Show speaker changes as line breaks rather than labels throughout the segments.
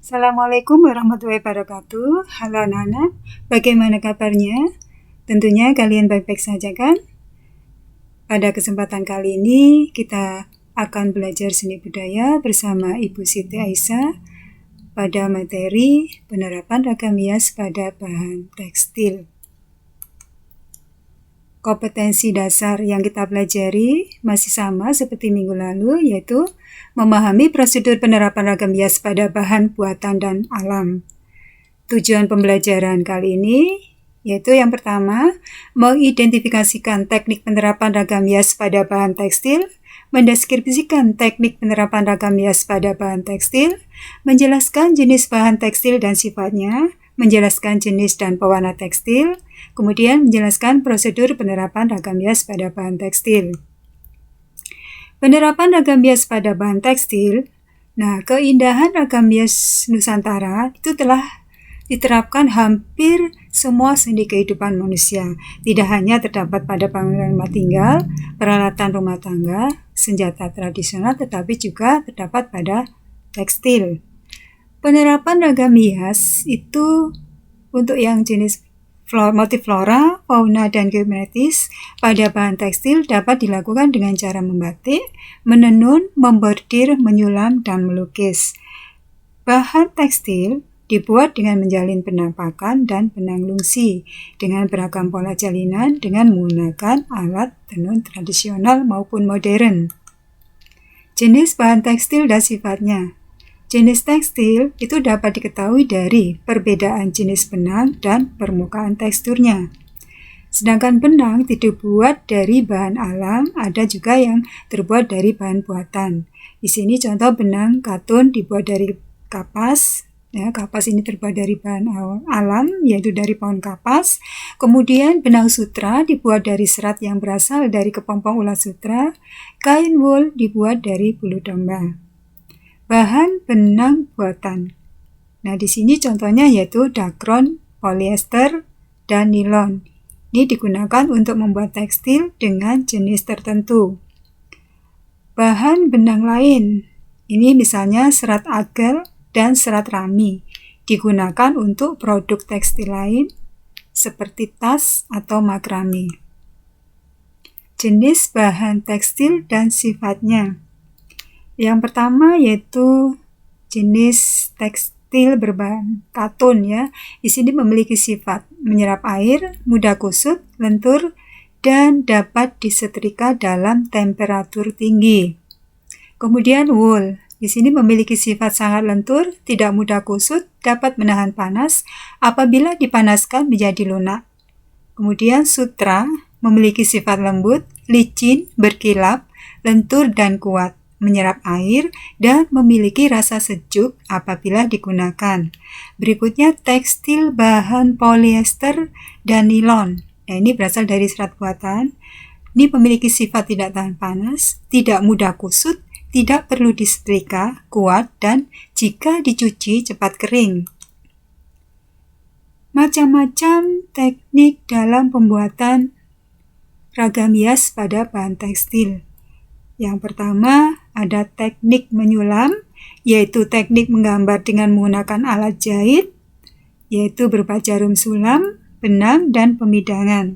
Assalamualaikum warahmatullahi wabarakatuh. Halo anak-anak, bagaimana kabarnya? Tentunya kalian baik-baik saja kan? Pada kesempatan kali ini kita akan belajar seni budaya bersama Ibu Siti Aisyah pada materi penerapan ragam hias pada bahan tekstil. Kompetensi dasar yang kita pelajari masih sama seperti minggu lalu, yaitu memahami prosedur penerapan ragam hias pada bahan buatan dan alam. Tujuan pembelajaran kali ini yaitu yang pertama, mengidentifikasikan teknik penerapan ragam hias pada bahan tekstil, mendeskripsikan teknik penerapan ragam hias pada bahan tekstil, menjelaskan jenis bahan tekstil dan sifatnya, menjelaskan jenis dan pewarna tekstil, kemudian menjelaskan prosedur penerapan ragam hias pada bahan tekstil. Penerapan ragam hias pada bahan tekstil, keindahan ragam hias Nusantara itu telah diterapkan hampir semua sendi kehidupan manusia. Tidak hanya terdapat pada bangunan rumah tinggal, peralatan rumah tangga, senjata tradisional, tetapi juga terdapat pada tekstil. Penerapan ragam hias itu untuk yang jenis motif flora, fauna, dan geometris pada bahan tekstil dapat dilakukan dengan cara membatik, menenun, membordir, menyulam, dan melukis. Bahan tekstil dibuat dengan menjalin penampakan dan benang lungsi dengan beragam pola jalinan dengan menggunakan alat tenun tradisional maupun modern. Jenis bahan tekstil dan sifatnya. Jenis tekstil itu dapat diketahui dari perbedaan jenis benang dan permukaan teksturnya. Sedangkan benang dibuat dari bahan alam, ada juga yang terbuat dari bahan buatan. Di sini contoh benang katun dibuat dari kapas. Kapas ini terbuat dari bahan alam, yaitu dari pohon kapas. Kemudian benang sutra dibuat dari serat yang berasal dari kepompong ulat sutra. Kain wol dibuat dari bulu domba. Bahan benang buatan. Di sini contohnya yaitu dakron, polyester, dan nilon. Ini digunakan untuk membuat tekstil dengan jenis tertentu. Bahan benang lain. Ini misalnya serat agel dan serat rami. Digunakan untuk produk tekstil lain seperti tas atau makrame. Jenis bahan tekstil dan sifatnya. Yang pertama yaitu jenis tekstil berbahan katun ya. Di sini memiliki sifat menyerap air, mudah kusut, lentur, dan dapat disetrika dalam temperatur tinggi. Kemudian wool. Di sini memiliki sifat sangat lentur, tidak mudah kusut, dapat menahan panas apabila dipanaskan menjadi lunak. Kemudian sutra memiliki sifat lembut, licin, berkilap, lentur, dan kuat. Menyerap air dan memiliki rasa sejuk apabila digunakan. Berikutnya tekstil bahan polyester dan nilon. Ini berasal dari serat buatan. Ini memiliki sifat tidak tahan panas, tidak mudah kusut, tidak perlu disetrika, kuat, dan jika dicuci cepat kering. Macam-macam teknik dalam pembuatan ragam hias pada bahan tekstil. Yang pertama ada teknik menyulam, yaitu teknik menggambar dengan menggunakan alat jahit, yaitu berupa jarum sulam, benang, dan pemidangan.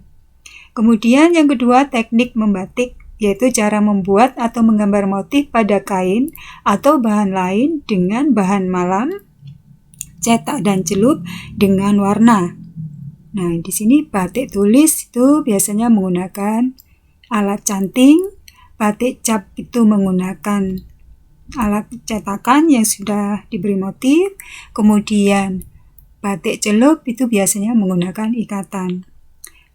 Kemudian yang kedua teknik membatik, yaitu cara membuat atau menggambar motif pada kain atau bahan lain dengan bahan malam, cetak dan celup dengan warna. Di sini batik tulis itu biasanya menggunakan alat canting. Batik cap itu menggunakan alat cetakan yang sudah diberi motif. Kemudian batik celup itu biasanya menggunakan ikatan.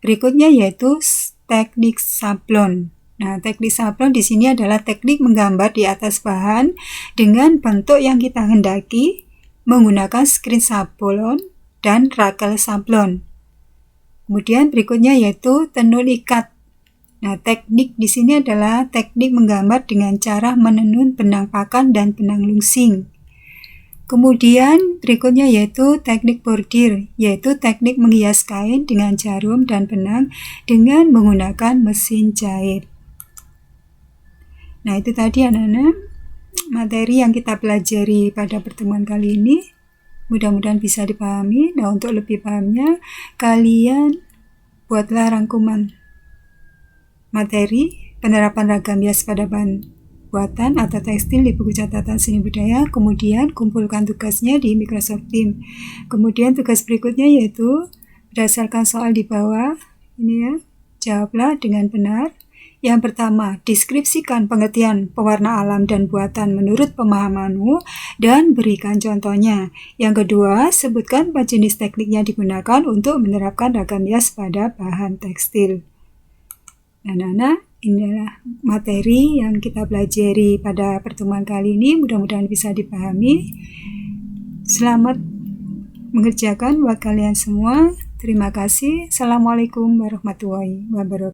Berikutnya yaitu teknik sablon. Teknik sablon di sini adalah teknik menggambar di atas bahan dengan bentuk yang kita hendaki menggunakan screen sablon dan rakel sablon. Kemudian berikutnya yaitu tenun ikat. Teknik di sini adalah teknik menggambar dengan cara menenun benang pakan dan benang lungsing. Kemudian berikutnya yaitu teknik bordir, yaitu teknik menghias kain dengan jarum dan benang dengan menggunakan mesin jahit. Itu tadi anak-anak materi yang kita pelajari pada pertemuan kali ini. Mudah-mudahan bisa dipahami. Nah, untuk lebih pahamnya, kalian buatlah rangkuman materi penerapan ragam hias pada bahan buatan atau tekstil di buku catatan seni budaya, kemudian kumpulkan tugasnya di Microsoft Teams. Kemudian tugas berikutnya yaitu berdasarkan soal di bawah ini ya, jawablah dengan benar. Yang pertama, deskripsikan pengertian pewarna alam dan buatan menurut pemahamanmu dan berikan contohnya. Yang kedua, sebutkan 4 jenis teknik yang digunakan untuk menerapkan ragam hias pada bahan tekstil. Nah, anak-anak, inilah materi yang kita pelajari pada pertemuan kali ini. Mudah-mudahan bisa dipahami. Selamat mengerjakan buat kalian semua. Terima kasih. Assalamualaikum warahmatullahi wabarakatuh.